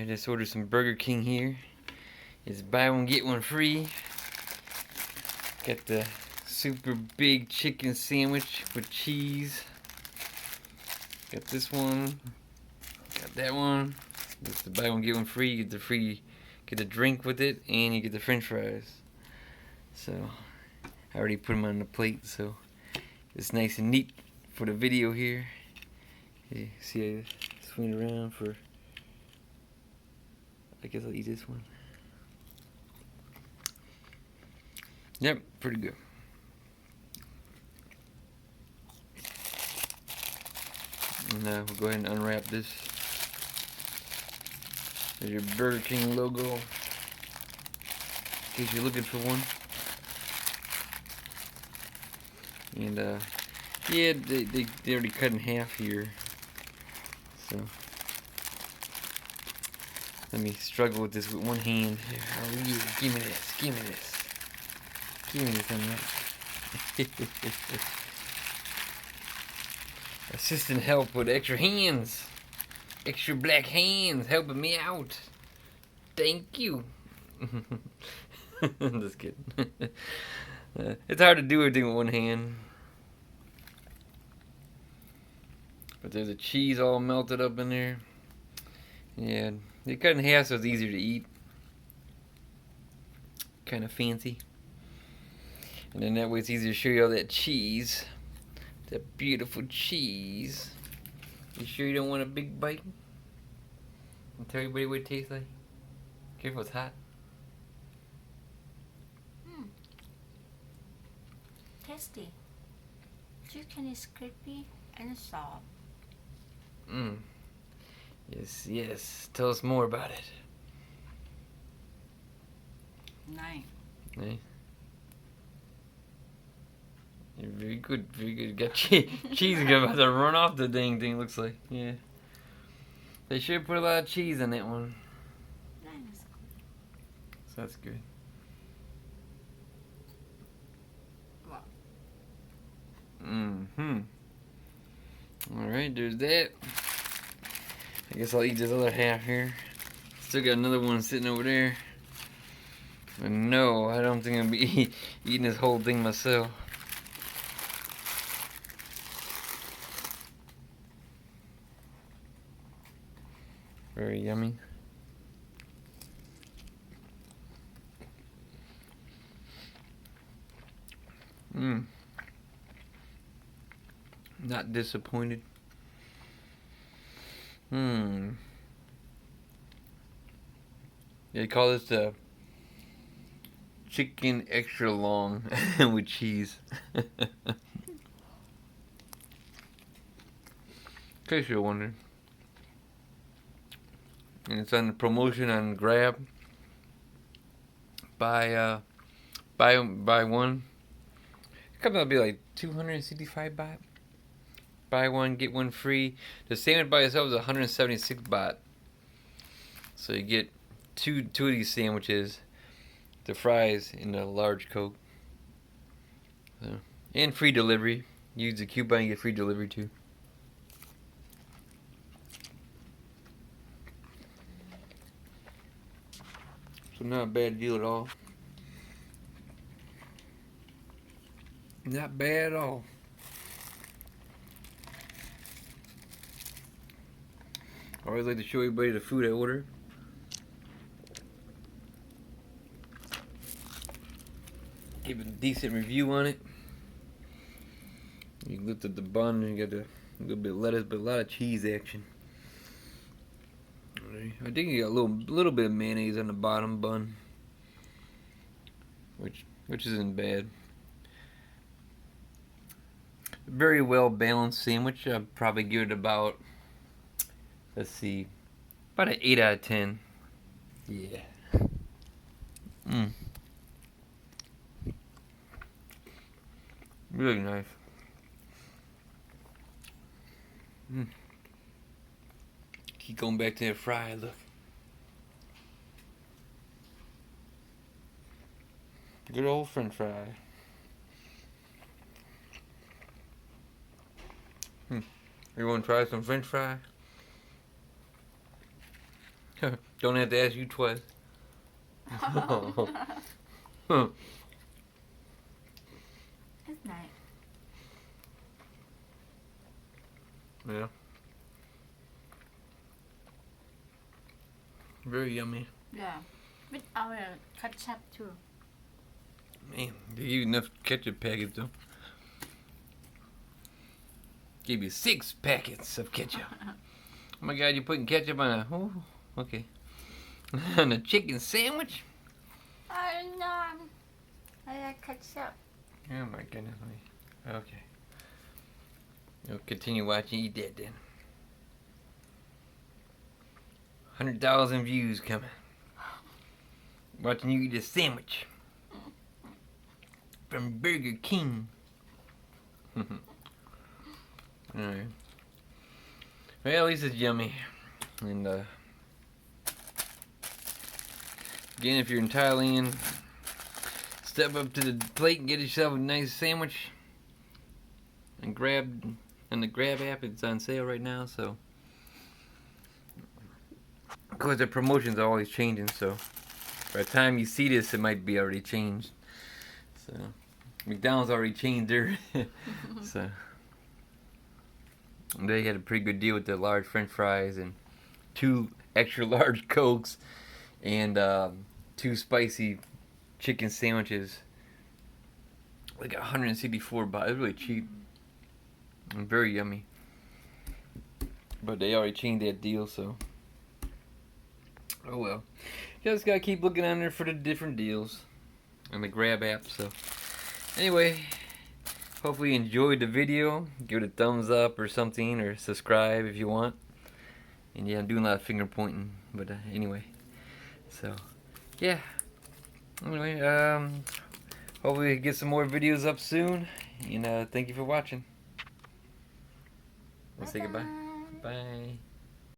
I just ordered some Burger King here. It's buy one get one free. Got the super big chicken sandwich with cheese. Got this one. Got that one. It's the buy one get one free. You get the drink with it, and you get the French fries. So I already put them on the plate, so it's nice and neat for the video here. You see, I swing it around for. I guess I'll eat this one. Yep, pretty good. And we'll go ahead and unwrap this. There's your Burger King logo, in case you're looking for one. And yeah, they already cut in half here. So let me struggle with this with one hand. Here, I'll use it. Give me this. Give me this. Give me this. Assistant help with extra hands. Extra black hands helping me out. Thank you. I'm just kidding. It's hard to do everything with one hand. But there's the cheese all melted up in there. Yeah, they cut in half so it's easier to eat. Kind of fancy. And then that way it's easier to show you all that cheese. That beautiful cheese. You sure you don't want a big bite? I'll tell everybody what it tastes like. Careful, it's hot. Tasty. Chicken is crispy and soft. Yes, yes. Tell us more about it. Nice. Nice. You're very good, very good. Got cheese about to run off the dang thing, looks like. Yeah. They should put a lot of cheese in that one. Nice. So that's good. Wow. Alright, there's that. I guess I'll eat this other half here. Still got another one sitting over there. But no, I don't think I'll be eating this whole thing myself. Very yummy. Not disappointed. They call this the chicken extra long with cheese. In case you're wondering. And it's on promotion on Grab. Buy one. It comes out to be like 265 baht. Buy one, get one free. The sandwich by itself is 176 baht. So you get two of these sandwiches, the fries, and the large Coke. So, and free delivery. Use the coupon and get free delivery too. So not a bad deal at all. Not bad at all. I always like to show everybody the food I order. Give a decent review on it. You lift up the bun and you got a little bit of lettuce, but a lot of cheese action. I think you got a little bit of mayonnaise on the bottom bun, which isn't bad. Very well balanced sandwich. I'd probably give it about, let's see, about an 8 out of 10. Yeah. Really nice. Keep going back to that fry, look. Good old French fry. You want to try some French fry? Don't have to ask you twice. It's nice. Yeah. Very yummy. Yeah. With our ketchup too. Man, they give you enough ketchup packets though. Give you 6 packets of ketchup. Oh my god, you're putting ketchup on a... Oh, okay. On a chicken sandwich? I know. I like ketchup. Oh my goodness. Okay. You'll continue watching. Eat that then. 100,000 views coming. Watching you eat a sandwich. From Burger King. Alright. Well, at least it's yummy. And, again, if you're in Thailand, step up to the plate and get yourself a nice sandwich. And grab, on the Grab app, it's on sale right now, so. Of course, the promotions are always changing, so. By the time you see this, it might be already changed. So, McDonald's already changed their, so. They had a pretty good deal with the large French fries and 2 extra large Cokes and 2 spicy chicken sandwiches. Like 164 baht. It was really cheap and very yummy. But they already changed that deal, so. Oh well. Just gotta keep looking on there for the different deals on the Grab app. So anyway, hopefully you enjoyed the video. Give it a thumbs up or something, or subscribe if you want. And yeah, I'm doing a lot of finger pointing, but anyway. So yeah. Anyway, hopefully we get some more videos up soon. And thank you for watching. Let's say goodbye. Bye.